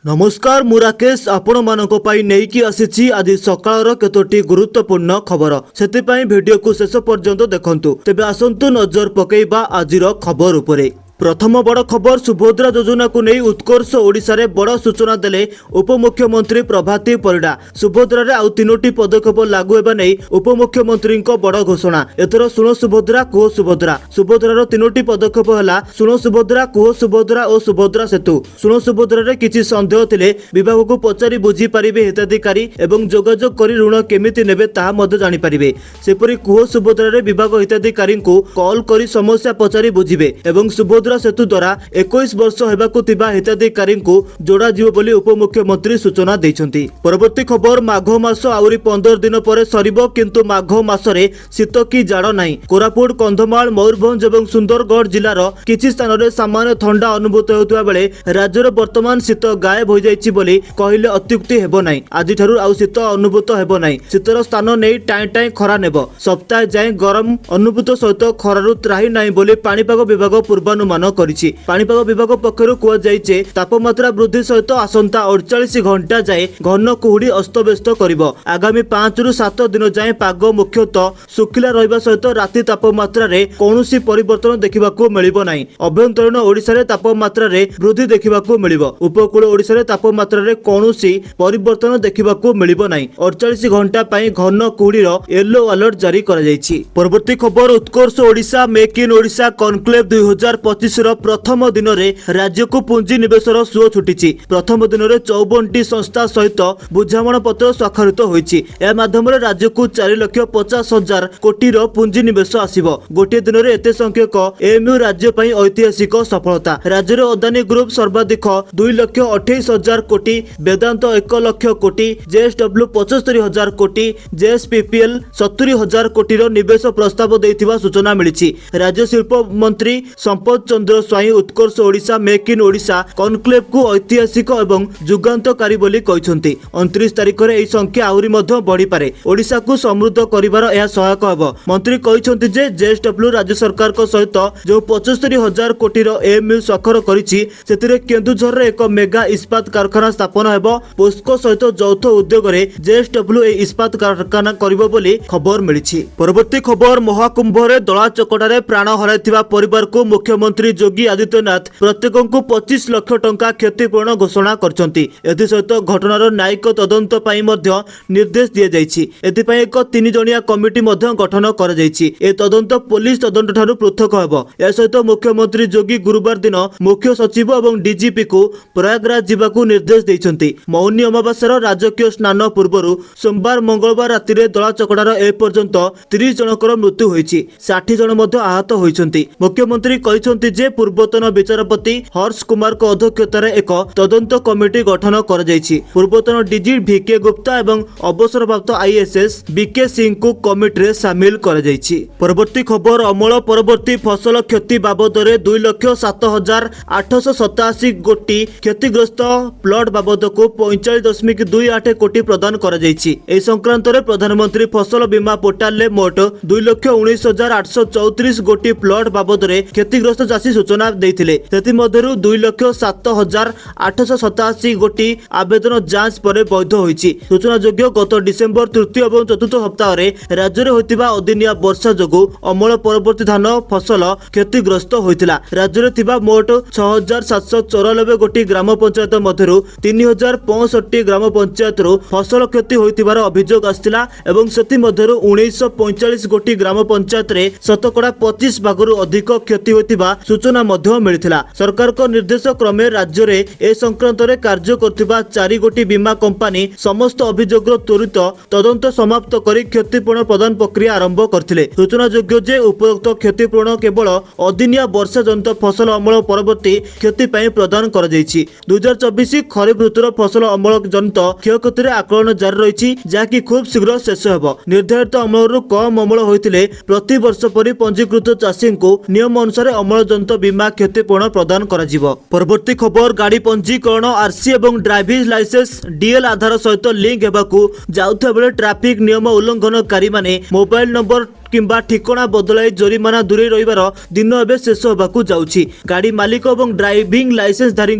नमस्कार मु राकेश आपण मानक पई नेकी आसीछि आज सकाळर केतोटी गुरुत्वपूर्ण खबर सेतिपई वीडियो को शेष पर्यंत देखंतु तेबे आसंतु नजर पकेइबा आजिर खबर उपरे। प्रथम बड़ खबर सुभद्रा योजना को नहीं उत्कर्ष ओडिशा रे बड़ सूचना देले उपमुख्यमंत्री प्रभाती परिडा। सुभद्रा आउ तीनोटी पदक्षेप लागू हेबा नहीं उपमुख्यमंत्री बड़ घोषणा। एथर सुनो सुभद्रा कुह सुभद्रा। सुभद्रार तीनोटी पदक्षेप हला सुनो सुभद्रा कुह सुभद्रा और सुभद्रा सेतु। सुनो सुभद्रा रे किछि संदेह थिले विभाग को पचारि बुझी पारिबे हिताधिकारी एवं जोगाजोग करी ऋण केमिति नेबे ताहा मध्य जानि पारिबे। सेपरि कुह सुभद्रा रे विभाग हिताधिकारी को कॉल करी समस्या पचारि बुझिबे एवं सुभद्रा सेतु द्वारा 21 वर्ष हेबाकु थिबा हिताधिकारी को जोड़ा जीव बोली उपमुख्यमंत्री सूचना दैछंती। परवर्ती खबर माघ मास आउरी 15 दिन पर सरिबो किंतु माघ मासरे शीत की जाड़ नाही। कोरापुट कंधमाल मयूरभंज एवं सुंदरगढ़ जिलार किछि स्थान रे सामान्य ठंडा अनुभूत होउतबा बेले राज्यर वर्तमान शीत गायब हो जाइछि बोली कहिले अत्युक्ति हेबो नाही। आजि ठारू आउ शीत अनुभूत हेबो नाही। शीतर स्थान नै टाई टाई खरा नेबो। सप्ताह जाय गरम अनुभूत सहित खरारु त्राही नाही बोली पाणीपाग विभाग पूर्वानुमान करिछि। पाणीपाग विभाग पक्षरु कुआ जाइछे तापमात्रा वृद्धि सहित आसंता 48 घंटा जाए घन कुहुडी अस्तव्यस्त करिवो। आगामी 5 रु 7 दिन जाए पाग मुख्यतः सुखिला रहिबा सहित राति तापमात्रा रे कोनोसी परिवर्तन देखिबाकू मिलिबो नाही। अभ्यंतरीण ओडिसा रे तापमात्रा रे वृद्धि देखिबाकू मिलिबो। उपकूल ओडिसा रे तापमात्रा रे कोनोसी परिवर्तन देखिबाकू मिलिबो नाही। 48 घंटा पई घन कुहुडीर येलो अलर्ट जारी करा जाइछि। परवर्ती खबर Utkarsh Odisha make in Odisha conclave 2025 प्रथम दिन में राज्य को पुंजी निवेशर सुओ छुटी। प्रथम दिन में 54टी संस्था सहित बुझामण पत्र स्वाक्षरित होइछि। या माध्यम राज्य को 4,50,000 कोटी पुंजी निवेश आसिबो। गोटे दिन में एते संख्यक एएमयू राज्य पई ऐतिहासिक सफलता। राज्य रे अदानी ग्रुप सर्वाधिक 2,28,000 कोटी, वेदांत 1 लाख कोटी, जेएसडब्ल्यू 75,000 कोटी, जेएसपीपीएल 70,000 कोटी निवेश प्रस्ताव देथिबा सूचना मिलिछि। राज्य शिल्प मंत्री Sampad Chandra Swain Utkarsh Odisha make in Odisha conclave को ऐतिहासिक एवं जुगांतकारी बोली कहते। 29 तारिख में यह संख्या आहुरी बढ़ी पारे। ओडिशा को समृद्ध करिवार यह सहायक हेबो। मंत्री कहते जे जेएसडब्ल्यू राज्य सरकार सहित जो 75,000 कोटी एएमयू स्वाक्षर करिछि सेतिरे केन्दुझर एक मेगा इस्पात कारखाना स्थापन हेबो। पोस्को सहित यौथ उद्योग रे जेएसडब्ल्यू ए इस्पात कारखाना करिवो बोली खबर मिलिछि। परवर्ती खबर महाकुंभ रे दला चकटारे प्राण हराइथिबा परिवार को मुख्यमंत्री योगी आदित्यनाथ प्रत्येक को 25 लाख टंका क्षतिपूरण घोषणा करछंती। एथि सहित घटनार न्यायिक तदंत पई मध्य निर्देश दिया जाइछि। एथिपई एक 3 जणिया कमिटी मध्य गठन कर जाइछि। ए तदंत पुलिस तदंत ठारू पृथक हेबो। ए सहित मुख्यमंत्री योगी गुरुवार दिन मुख्य सचिव एवं डीजीपी को प्रयागराज जिबाकू निर्देश दैछंती। मौनी अमावास्यार राजकीय स्नान पूर्वरु सोमवार मंगलवार राति रे दला चकड़ार ए पर्यंत 30 जनकर मृत्यु होइछि। 60 जन मध्य आहत होइछंती। मुख्यमंत्री कहछंती जे पूर्वतन विचारपति हर्ष कुमार को अध्यक्षतार एक तदंत कमिटी गठन कर जाइछि। पूर्वतन डीजी वीके गुप्ता एवं अवसरप्राप्त आईएएस बीके सिंह को कमिटी रे शामिल कर जाइछि। परवर्ती खबर अमल परवर्ती फसल क्षति बाबद 2,07,887 कोटी क्षतिग्रस्त प्लॉट बाबद को 45.28 कोटी प्रदान कर जाइछि। ए संक्रांत रे प्रधानमंत्री फसल बीमा पोर्टल रे मोट 2,19,834 कोटी प्लॉट बाबद रे क्षतिग्रस्त चाषी सूचना देथिले। सेति मध्यरु 2,07,887 कोटी आवेदन जांच पर वैध होइछि। सूचना योग्य गत डिसेंबर 3 और 4 सप्ताह रे राज्य रे होइतिबा अदिनिया वर्षा जोगु अमल परवर्ती धान फसल क्षतिग्रस्त होइतिला। राज्य रे थिबा मोट 6,794 कोटी ग्राम पंचायत मध्यरु 3,065 ग्राम पंचायत रो फसल क्षति होइतिबार अभियोग आस्तिला एवं सेति मध्यरु 1,945 कोटी ग्राम पंचायत रे शतकड़ा 25 भागरु अधिक क्षति होइतिबा सूचना मध्य मिलिथिला। सरकार को निर्देश क्रमे राज्य रे ए संक्रांत रे कार्य करथिबा 4 गोटी बीमा कंपनी समस्त अभियोग त्वरित तदंत समाप्त करी क्षतिपूर्ण प्रदान प्रक्रिया आरंभ करथिले। सूचना योग्य जे उपरोक्त क्षतिपूर्ण केवल अदिनिया वर्षा जनित फसल अमल परवर्ती क्षति पई प्रदान कर जाइछि। 2024 खरीफ ऋतुर फसल अमल जनित क्षयक्षति रे आकलन जारी रहिछि जाकि खूब शीघ्र शेष हेबो। निर्धारित अमलरु कम अमल होइतिले प्रति वर्ष परि पंजीकृत चाषी को नियम अनुसार अमल जनित बीमा क्षतिपूर्ण प्रदान करा जिवो। परवर्ती खबर गाड़ी पंजीकरण आरसी एवं ड्राइविंग लाइसेंस डीएल आधार सहित लिंक हेबाकू जाउथा बेले ट्रैफिक नियम उल्लंघनकारी माने मोबाइल नंबर किंबा ठिकणा बदलाई जरिमाना दूरे रहिबार दिन एबे शेष होबाकू जाउछि। गाड़ी मालिक और ड्राइविंग लाइसेंसधारी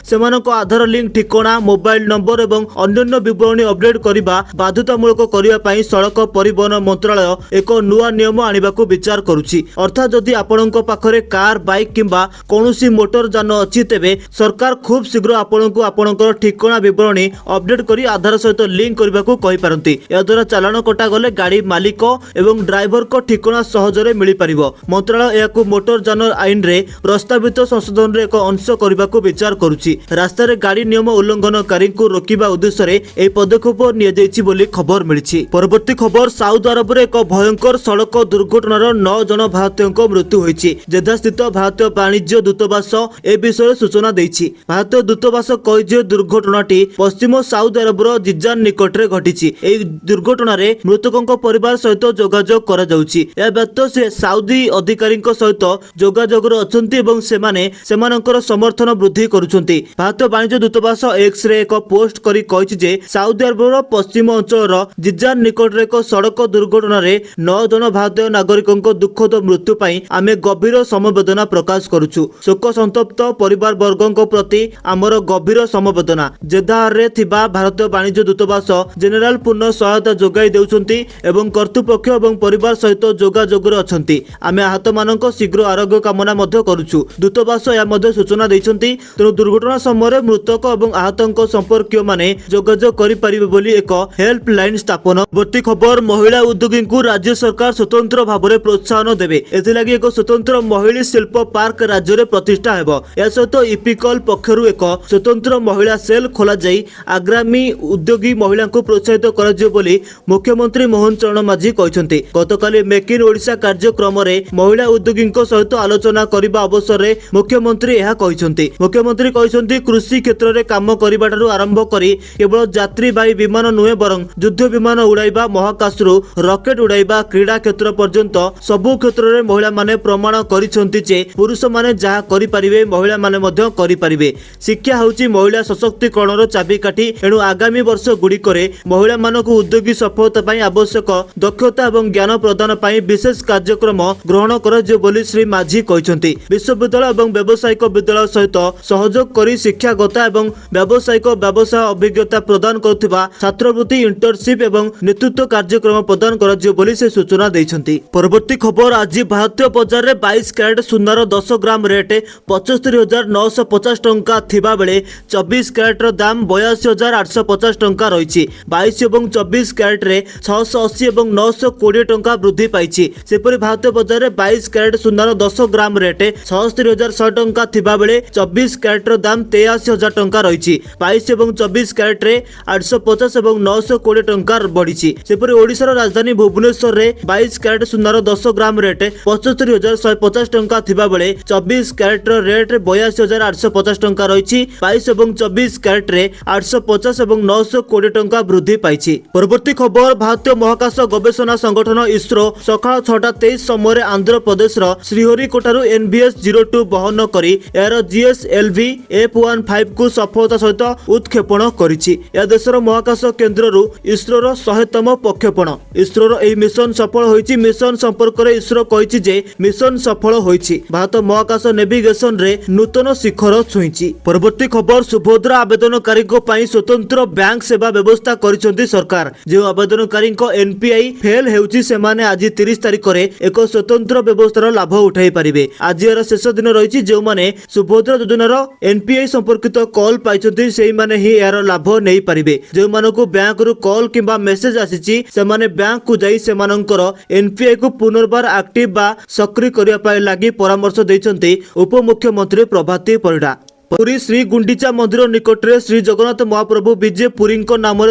सेमानक आधार लिंक ठिकणा मोबाइल नंबर और अन्य विवरणी अपडेट करने बाध्यतामूलक करने सड़क परिवहन मंत्रालय एक नुआ नियम आनिबाकू विचार करुछि। अर्थात जदि आपणक पाखरे कार बाइक किंबा कौनसी मोटर जान अछि तेबे सरकार खूब शीघ्र आपणकू आपणकर ठिकणा विवरणी अपडेट करी आधार सहित लिंक करबाकू कहि पारंती। या द्वारा चालान कटा गले गाड़ी मालिक एवं ड्राइवर को ठिकणा सहजरे मिली परिबो। मंत्रालय याकू मोटर जान आईन रे प्रस्तावित संशोधन रे एक अंश करबाकू विचार करुछि। रास्ता रे गाड़ी नियम उल्लंघनकारी को रोकिबा उद्देश्य रे ए पदक्षेप निया जायछि बोली खबर मिलिछि। परवर्ती खबर साउथ अरब रे एक भयंकर सड़क दुर्घटनार 9 जन भारतीयों मृत्यु होइछि। जेद्दा स्थित भारतीय वाणिज्य दूतावास ए विषय सूचना देइछि। भारतीय दूतावास कहि जे दुर्घटनाटी पश्चिम साउथ अरबर जिजान निकट रे घटिछि। ए दुर्घटना रे मृतकों परिवार सहित जोगाजोग करा जाउछि। ए व्यक्त से साउदी अधिकारी सहित जोगाजोग अछंती एवं सेमाने सेमानकर समर्थन वृद्धि करुछंती। भारतीय वाणिज्य दूतावास एक्स रे एक पोस्ट करी कहिछि जे साउदी अरबर पश्चिम अंचल जिजान निकट रे एक सड़क दुर्घटना रे 9 जन भारतीय नागरिकों दुखद मृत्यु पाई आमे गभीर समवेदना प्रकाश करुछु। शोक संतप्त परिवार वर्गों प्रति आमर गभीर समवेदना। जेद्दाह रे थिबा भारतीय वाणिज्य दूतावास जेनेराल पूर्ण सहायता जोगाई देउछंती एवं कर्तृपक्ष एवं परिवार सहित जोगाजोग अछंती। आमे आहत मानक शीघ्र आरोग्य कामना मध्य करुछु। दूतावास या मध्य सूचना दैछंती। तेणु दुर्घटना समय मृतक एवं आहतों संपर्कीय माने जोगाजोग करि परिबे बोली एक हेल्पलाइन स्थापन। वर्ती खबर महिला उद्योगी को राज्य सरकार स्वतंत्र भाव में प्रोत्साहन देवे। एथिलागि एक स्वतंत्र महिला शिल्प पार्क राज्य में प्रतिष्ठा हेबो। या सहित इपिकल पक्षरु एक स्वतंत्र महिला सेल खोला जाई आगामी उद्योगी महिला को प्रोत्साहित करा जियो बोली मुख्यमंत्री मोहन चरण माझी कहते। गतकाली मेक इन ओडिशा कार्यक्रम रे महिला उद्योगी सहित आलोचना करने अवसर में मुख्यमंत्री यह कहते। मुख्यमंत्री कहते कृषि क्षेत्र में काम करने आरंभ करी केवल यात्रीवाही विमान नुहे बरं युद्ध विमान उड़ाइबा महाकाशरू रॉकेट उड़ाइबा क्रीड़ा क्षेत्र पर्यंत सबु क्षेत्र में महिला माने प्रमाण करिसेंती जे पुरुष माने जहा करि परिबे महिला माने मध्य करि परिबे। शिक्षा होची महिला सशक्तिकरणर चाबिकाठी। एणु आगामी वर्ष गुड़िकरे महिला मानक उद्योगी सफलता पाई आवश्यक दक्षता एवं ज्ञान प्रदान पाई विशेष कार्यक्रम ग्रहण कराजियो बोली श्री माझी कहते। विश्वविद्यालय एवं व्यावसायिक विद्यालय सहित सहयोग करी शिक्षागत एवं व्यावसायिक व्यवसाय अभिज्ञता प्रदान करुथिबा छात्रवृत्ति इंटर्नशिप एवं नेतृत्व कार्यक्रम प्रदान कराजियो बोली से सूचना दैछंती। परवर्ती खबर आज भारतीय बाजार रे 22 कैरेट सुनार 10 ग्राम रेट 75,950 टंका थिबा बेले 24 कैरेट रो दाम 82,850 टंका रहिछि। 22 एवं 24 कैरेट रे 680 एवं 920 टंका वृद्धि पाइछि। सेपरि भारतीय बाजार रे 22 कैरेट सुनार 10 ग्राम रेट 76,100 टंका थिबा बेले 24 कैरेट रो दाम 83,000 टंका रहिछि। 22 एवं 24 कैरेट रे 850 एवं 920 टंका बढ़िछि। सेपरि ओडिशार राजधानी भुवनेश्वर रे 22 कैरेट सुनार 10 ग्राम रेट 75,150 टंका थिबा बेले 24 कैरेट रो रेट 82,850 टंका रहिछि। 22 एवं 24 कैरेट रे 850 एवं 920 टंका वृद्धि पाइछि। परवर्ती खबर भारतीय महाकाश गवेषणा संगठन इसरो सकाळ 6:23 समय आंध्र प्रदेश रो श्रीहरिकोटारू NVS-02 बहन करी एयर GSLV F-15 को सफलता सहित उत्क्षेपण करिछि। या देशर महाकाश केन्द्ररू इसरो रो 100तम प्रक्षेपण। इसरो रो एही मिशन सफल होइछि। मिशन संपर्क रे इसरो कहिछि जे मिशन सफल होइछि। भारत महाकाश नेविगेशन रे नूतन शिखर छुइछि। परवर्ती खबर सुभद्रा आवेदनकारी को पई स्वतंत्र बैंक सेवा व्यवस्था करिसेंती सरकार। जे आवेदनकारी को NPI फेल हेउछि सेमाने आज 30 तारिख रे एक स्वतंत्र व्यवस्थार लाभ उठाई परिबे। आज यार शेष दिन रहिछि। जे माने सुभद्रा योजनार NPI संपर्कित कॉल पाइछंती सेही माने ही यार लाभ नै परिबे। जे मानको बैंक रु कॉल किंबा मेसेज आसीछि सेमाने बैंक को जाई सेमानकर NPI को पुनर्बार एक्टिव बा सक्रिय करिया पाई लागि परामर्श दैछंती उपमुख्यमंत्री प्रभाती परिडा। पुरी श्री गुंडीचा मंदिर निकट रे श्री जगन्नाथ महाप्रभु विजय पुरी नाम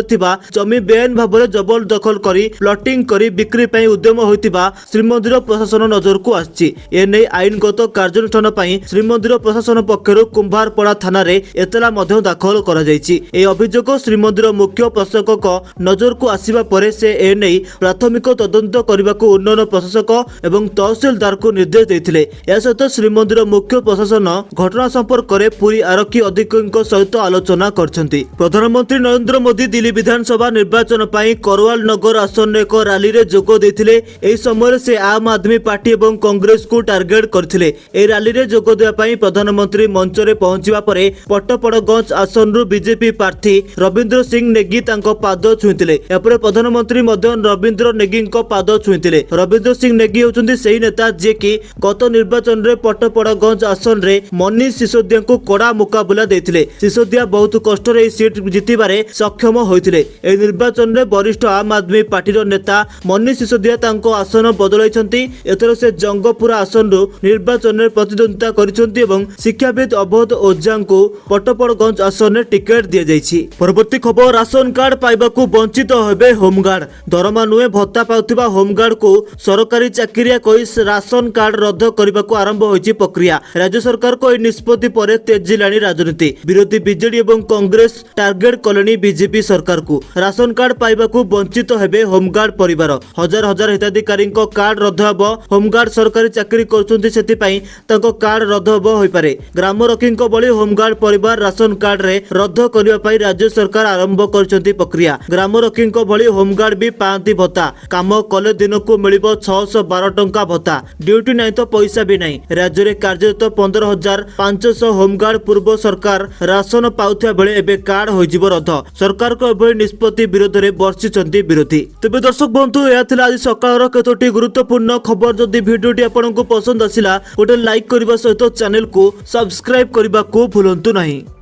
जमी बेआईन भाव में जबल दखल करी प्लटिंग करी बिक्री पई उद्यम होइतिबा श्रीमंदिर प्रशासन नजर को आछि। एने आईनगत कार्यानुष्ठान पई श्रीमंदिर प्रशासन पक्षरु कुंभारपड़ा थाना रे एतला मध्य दाखल करा जायछि। ए अभियोग श्रीमंदिर मुख्य प्रशासक नजर को आसीबा परे से एने प्राथमिक तदंत करबाकू उन्नयन प्रशासक एवं तहसीलदार को निर्देश देथिले। या सहित श्रीमंदिर मुख्य प्रशासन घटना संपर्क रे ପୁରୀ ଆରକ୍ଷୀ ଅଧିକାରୀଙ୍କ ସହିତ ଆଲୋଚନା କରିଛନ୍ତି। ପ୍ରଧାନମନ୍ତ୍ରୀ ନରେନ୍ଦ୍ର ମୋଦି ଦିଲ୍ଲୀ ବିଧାନସଭା ନିର୍ବାଚନ ପାଇଁ କରୱାଲ ନଗର ଆସନରେ ଏକ ରାଲିରେ ଯୋଗ ଦେଇଥିଲେ। ଏହି ସମୟରେ ସେ ଆମ୍ ଆଦମୀ ପାର୍ଟି ଏବଂ କଂଗ୍ରେସକୁ ଟାର୍ଗେଟ କରିଥିଲେ। ଏହି ରାଲିରେ ଯୋଗ ଦେବା ପାଇଁ ପ୍ରଧାନମନ୍ତ୍ରୀ ମଞ୍ଚରେ ପହଞ୍ଚିବା ପରେ ପଟ୍ଟପଡ଼ଗଞ୍ଜ ଆସନରୁ ବିଜେପି ପ୍ରାର୍ଥୀ ରବୀନ୍ଦ୍ର ସିଂ ନେଗୀ ତାଙ୍କ ପାଦ ଛୁଇଁଥିଲେ। ଏହାପରେ ପ୍ରଧାନମନ୍ତ୍ରୀ ମଧ୍ୟ ରବୀନ୍ଦ୍ର ନେଗୀଙ୍କ ପାଦ ଛୁଇଁଥିଲେ। ରବୀନ୍ଦ୍ର ସିଂ ନେଗୀ ହେଉଛନ୍ତି ସେହି ନେତା ଯିଏକି ଗତ ନିର୍ବାଚନରେ ପଟ୍ଟପଡ଼ଗଞ୍ଜ ଆସନରେ ମନୀଷ ସିସୋଦିଆଙ୍କୁ କଡ଼ା ମୁକାବିଲା ଦେଇଥିଲେ। ସିସୋଦିଆ ବହୁତ କଷ୍ଟରେ ଏହି ସିଟ୍ ଜିତିବାରେ ସକ୍ଷମ ହୋଇଥିଲେ। ଏହି ନିର୍ବାଚନରେ ବରିଷ୍ଠ ଆମ୍ ଆଦମୀ ପାର୍ଟିର ନେତା ମନୀଷ ସିସୋଦିଆ ତାଙ୍କ ଆସନ ବଦଳାଇଛନ୍ତି। ଏଥର ସେ ଜଙ୍ଗପୁରା ଆସନରୁ ନିର୍ବାଚନରେ ପ୍ରତିଦ୍ୱନ୍ଦିତା କରିଛନ୍ତି ଏବଂ ଶିକ୍ଷାବିତ ଅବୋଧ ଓଝାଙ୍କୁ ପଟ୍ଟପଡ଼ଗଞ୍ଜ ଆସନରେ ଟିକେଟ ଦିଆଯାଇଛି। ପରବର୍ତ୍ତୀ ଖବର, ରାସନ କାର୍ଡ ପାଇବାକୁ ବଞ୍ଚିତ ହେବେ ହୋମଗାର୍ଡ। ଦରମା ନୁହେଁ ଭତ୍ତା ପାଉଥିବା ହୋମଗାର୍ଡଙ୍କୁ ସରକାରୀ ଚାକିରିଆ କହି ରାସନ କାର୍ଡ ରଦ୍ଦ କରିବାକୁ ଆରମ୍ଭ ହୋଇଛି ପ୍ରକ୍ରିୟା। ରାଜ୍ୟ ସରକାରଙ୍କ ଏହି ନିଷ୍ପତ୍ତି ପରେ ତେଜିଲାଣି ରାଜନୀତି। ବିରୋଧୀ ବିଜେଡି ଏବଂ କଂଗ୍ରେସ ଟାର୍ଗେଟ କଲେଣି ବିଜେପି ସରକାରକୁ। ରାସନ କାର୍ଡ ପାଇବାକୁ ବଞ୍ଚିତ ହେବେ ହୋମଗାର୍ଡ ପରିବାର। ହଜାର ହଜାର ହିତାଧିକାରୀଙ୍କ କାର୍ଡ ରଦ୍ଦ ହେବ। ହୋମଗାର୍ଡ ସରକାରୀ ଚାକିରି କରୁଛନ୍ତି, ସେଥିପାଇଁ ତାଙ୍କ କାର୍ଡ ରଦ୍ଦ ହେବ ହୋଇପାରେ। ଗ୍ରାମରକ୍ଷୀଙ୍କ ଭଳି ହୋମଗାର୍ଡ ପରିବାର ରାସନ କାର୍ଡରେ ରଦ୍ଦ କରିବା ପାଇଁ ରାଜ୍ୟ ସରକାର ଆରମ୍ଭ କରିଛନ୍ତି ପ୍ରକ୍ରିୟା। ଗ୍ରାମରକ୍ଷୀଙ୍କ ଭଳି ହୋମଗାର୍ଡ ବି ପାଆନ୍ତି ଭତ୍ତା। କାମ କଲେ ଦିନକୁ ମିଳିବ 612 ଟଙ୍କା ଭତ୍ତା। ଡ୍ୟୁଟି ନାହିଁ ତ ପଇସା ବି ନାହିଁ। ରାଜ୍ୟରେ କାର୍ଯ୍ୟରତ 15,500 ହୋମଗାର୍ଡ ପୂର୍ବ ସରକାର ରାସନ ପାଉଥିବା ବେଳେ ଏବେ କାର୍ଡ ହୋଇଯିବ ରଦ୍ଦ। ସରକାରଙ୍କ ଏଭଳି ନିଷ୍ପତ୍ତି ବିରୋଧରେ ବର୍ଷିଛନ୍ତି ବିରୋଧୀ। ତେବେ ଦର୍ଶକ ବନ୍ଧୁ, ଏହା ଥିଲା ଆଜି ସକାଳର କେତୋଟି ଗୁରୁତ୍ୱପୂର୍ଣ୍ଣ ଖବର। ଯଦି ଭିଡିଓଟି ଆପଣଙ୍କୁ ପସନ୍ଦ ଆସିଲା, ଗୋଟେ ଲାଇକ୍ କରିବା ସହିତ ଚ୍ୟାନେଲକୁ ସବସ୍କ୍ରାଇବ କରିବାକୁ ଭୁଲନ୍ତୁ ନାହିଁ।